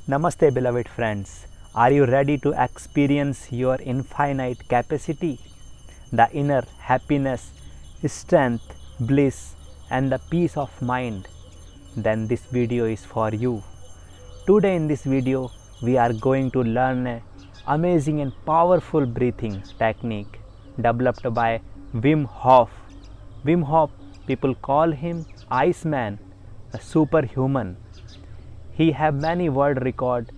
Namaste, beloved friends. Are you ready to experience your infinite capacity? The inner happiness, strength, bliss, and the peace of mind? Then this video is for you. Today, in this video, we are going to learn an amazing and powerful breathing technique developed by Wim Hof. Wim Hof, people call him Iceman, a superhuman. He have many world record.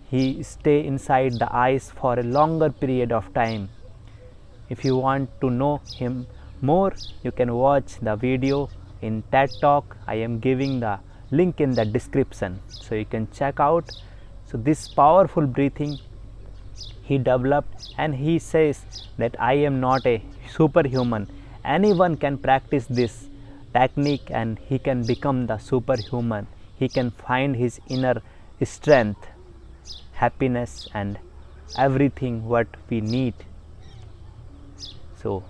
He stay inside the ice for a longer period of time. If you want to know him more, you can watch the video in TED Talk. I am giving the link in the description, so you can check out. So this powerful breathing he developed, and he says that I am not a superhuman. Anyone can practice this technique and he can become the superhuman. He can find his inner strength, happiness, and everything what we need. So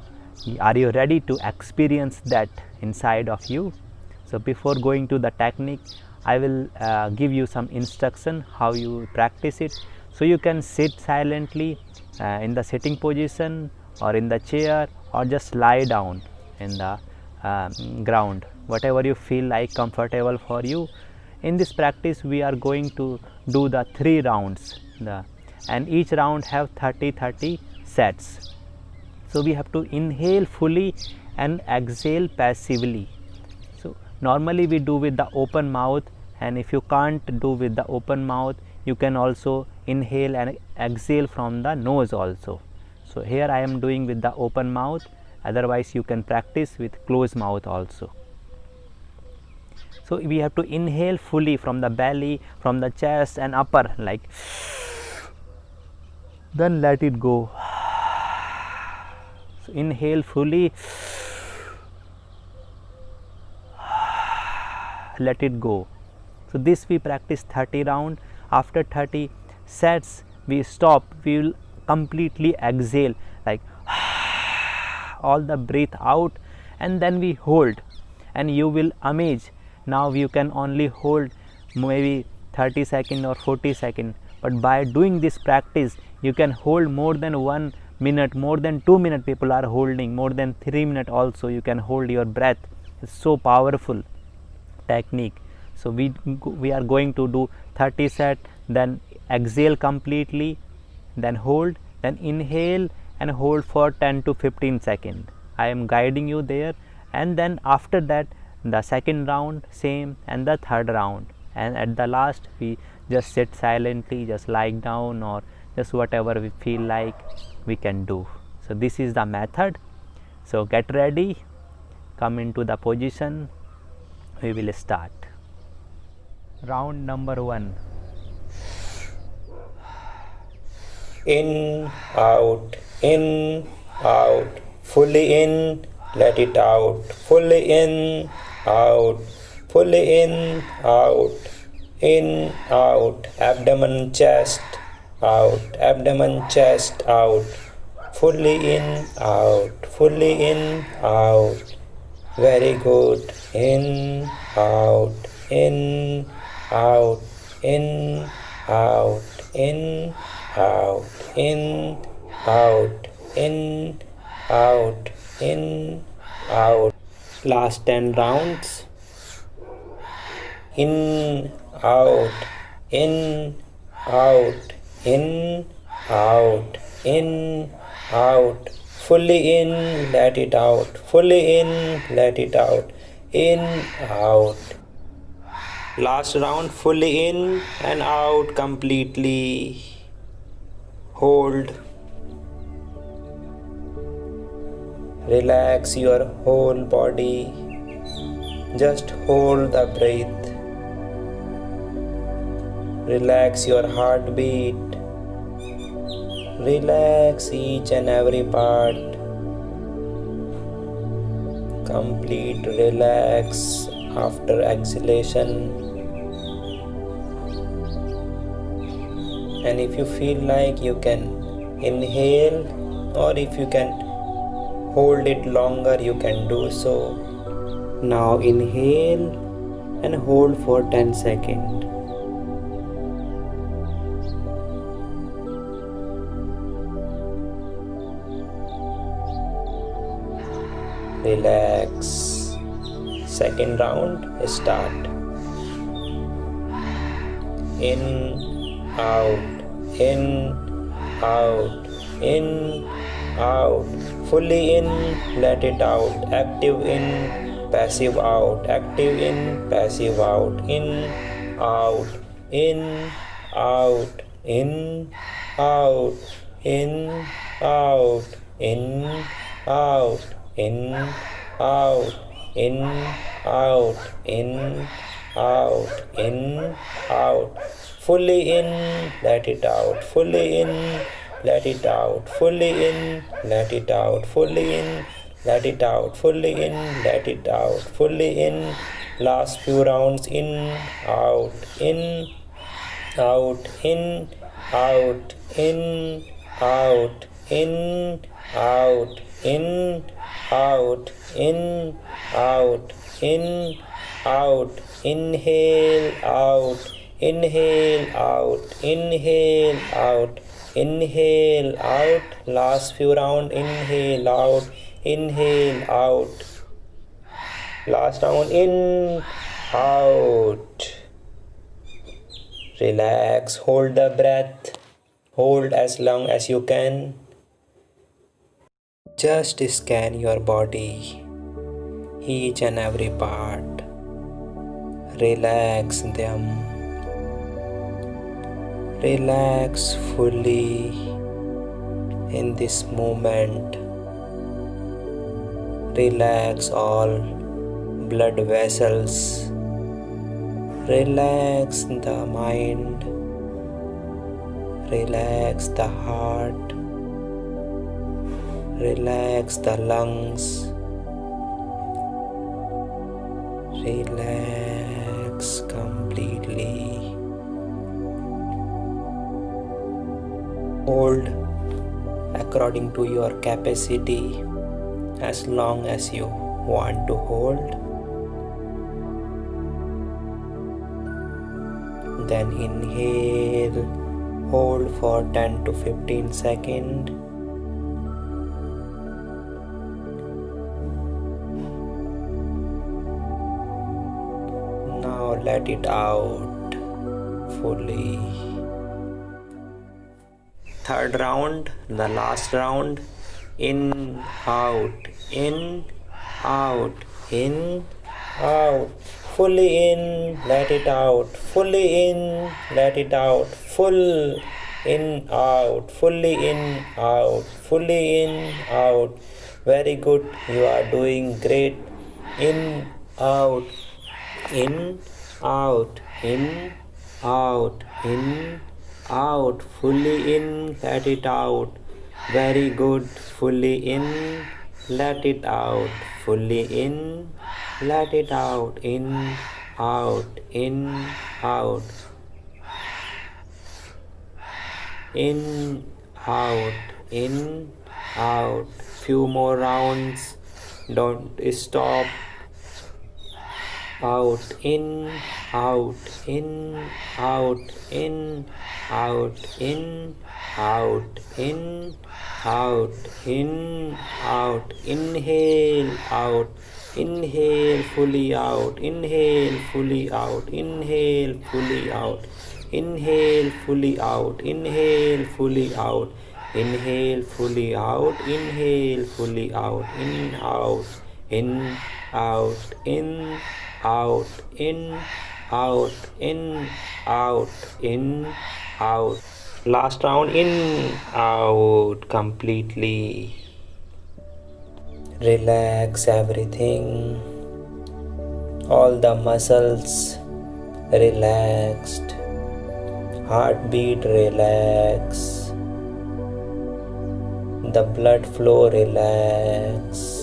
are you ready to experience that inside of you? So before going to the technique, I will give you some instruction how you practice it. So you can sit silently in the sitting position or in the chair, or just lie down in the ground, whatever you feel like comfortable for you. In this practice we are going to do the 3 rounds, and each round have 30 sets. So we have to inhale fully and exhale passively. So normally we do with the open mouth, and if you can't do with the open mouth, you can also inhale and exhale from the nose also. So here I am doing with the open mouth, otherwise you can practice with closed mouth also. So we have to inhale fully from the belly, from the chest and upper, like, then let it go. So inhale fully, let it go. So this we practice 30 round. After 30 sets we stop. We will completely exhale, like all the breath out, and then we hold, and you will amaze. Now you can only hold maybe 30 seconds or 40 seconds, but by doing this practice you can hold more than 1 minute, more than 2 minutes. People are holding more than 3 minutes also. You can hold your breath. It's so powerful technique. So we are going to do 30 set, then exhale completely, then hold, then inhale and hold for 10 to 15 seconds. I am guiding you there, and then after that the second round same, and the third round, and at the last we just sit silently, just lying down, or just whatever we feel like we can do. So this is the method. So get ready, come into the position, we will start. Round number 1. In, out, fully in, let it out, fully in, out, fully in, out, abdomen, chest, out, fully in, out, very good, in, out, in, out, in, out, in, out, in, out, in, out, in, out. Last 10 rounds. In, out, in, out, in, out, in, out, fully in, let it out, fully in, let it out, in, out. Last round, fully in and out completely. Hold. Relax your whole body. Just hold the breath. Relax your heartbeat. Relax each and every part. Complete relax after exhalation. And if you feel like, you can inhale, or if you can hold it longer, you can do so. Now inhale and hold for 10 seconds. relax. Second round, start. In, out, in, out, in, out. Fully in, let it out. Active in, passive out. Active in, passive out. In, out, in, out, in, out, in, out, in, out, in, out, in, out, in, out, in, out. Fully in, let it out. Fully in, let it out. Fully in, let it out. Fully in, let it out. Fully in, let it out. Fully in. Last few rounds. In, out, in, out, in, out, in, out, in, out, in, out, in, out, in, out. Inhale, out, inhale, out, inhale, out, inhale, out. Last few round. Inhale, out, inhale, out. Last round. In, out. Relax, hold the breath, hold as long as you can. Just scan your body, each and every part. Relax them. Relax fully in this moment. Relax all blood vessels. Relax the mind. Relax the heart. Relax the lungs. Relax completely. Hold according to your capacity as long as you want to hold. Then inhale, hold for 10 to 15 seconds. Now let it out fully. Third round, the last round. In, out, in, out, in, out. Fully in, let it out. Fully in, let it out. Full in, out. Fully in, out. Fully in, out. Very good. You are doing great. In, out, in, out, in, out, in, out. Fully in, let it out. Very good. Fully in, let it out. Fully in, let it out. In, out, in, out, in, out, in, out. Few more rounds. Don't stop. Out, in, out, in, out, in, out, in, out, in, out, in, out. Inhale, out, inhale fully out, inhale fully out, inhale fully out, inhale fully out, inhale fully out, inhale fully out, inhale fully out, in, out, in, out, in, out, in, out, in, out, in, out. Last round. In, out completely. Relax everything. All the muscles relaxed. Heartbeat relax. The blood flow relax.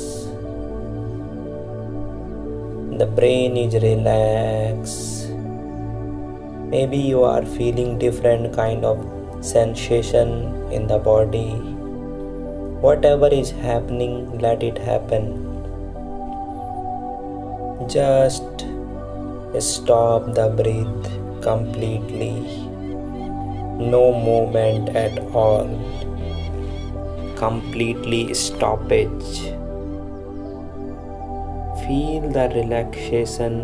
The brain is relaxed. Maybe you are feeling different kind of sensation in the body. Whatever is happening, let it happen. Just stop the breath completely. No movement at all. Completely stoppage. Feel the relaxation.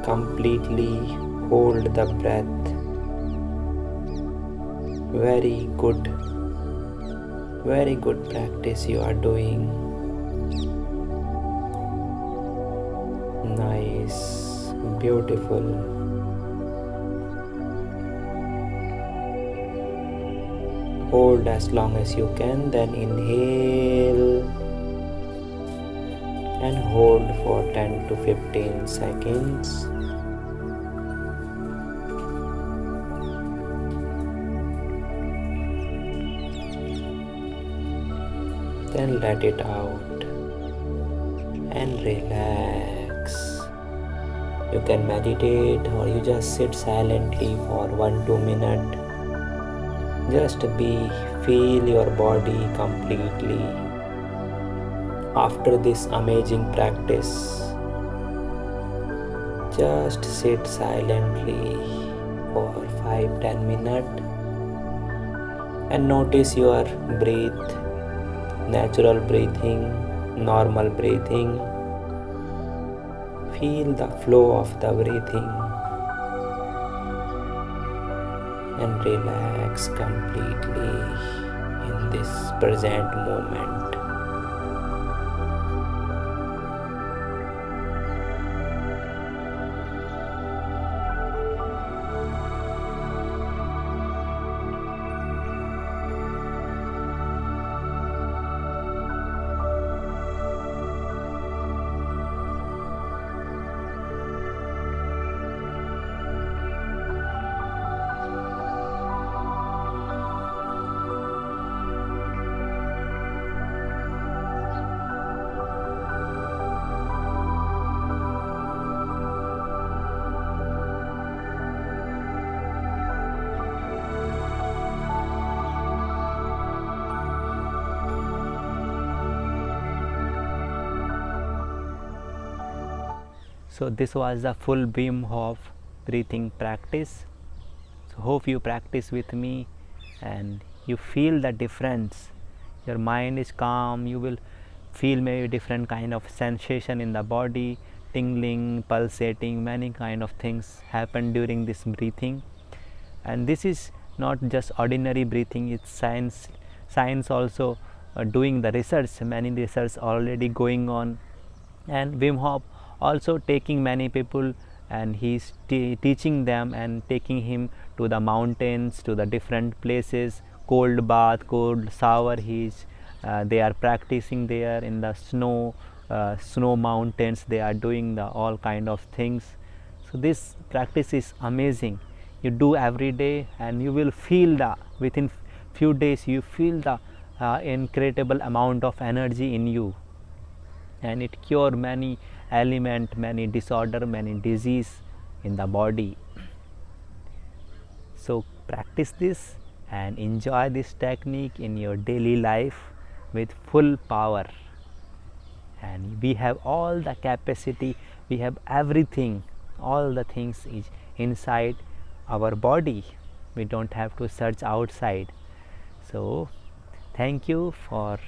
Completely hold the breath. Very good practice you are doing. Nice, beautiful. Hold as long as you can, then inhale and hold for 10 to 15 seconds. Then let it out and relax. You can meditate or you just sit silently for 1-2 minutes. Just feel your body completely. After this amazing practice, just sit silently for 5-10 minutes and notice your breath, natural breathing, normal breathing. Feel the flow of the breathing and relax completely in this present moment. So this was the full Wim Hof breathing practice. So hope you practice with me and you feel the difference. Your mind is calm, you will feel maybe different kind of sensation in the body, tingling, pulsating, many kind of things happen during this breathing. And this is not just ordinary breathing, it's science also doing the research, many research already going on. And Wim Hof also taking many people and he's teaching them and taking him to the mountains, to the different places, cold bath, cold shower. They are practicing there in the snow mountains. They are doing the all kind of things. So this practice is amazing. You do every day and you will feel within few days you feel the incredible amount of energy in you, and it cure many ailment, many disorder, many disease in the body. So practice this and enjoy this technique in your daily life with full power. And we have all the capacity, we have everything, all the things is inside our body. We don't have to search outside. So thank you for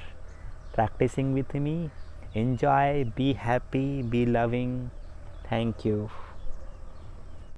practicing with me. Enjoy, be happy, be loving. Thank you.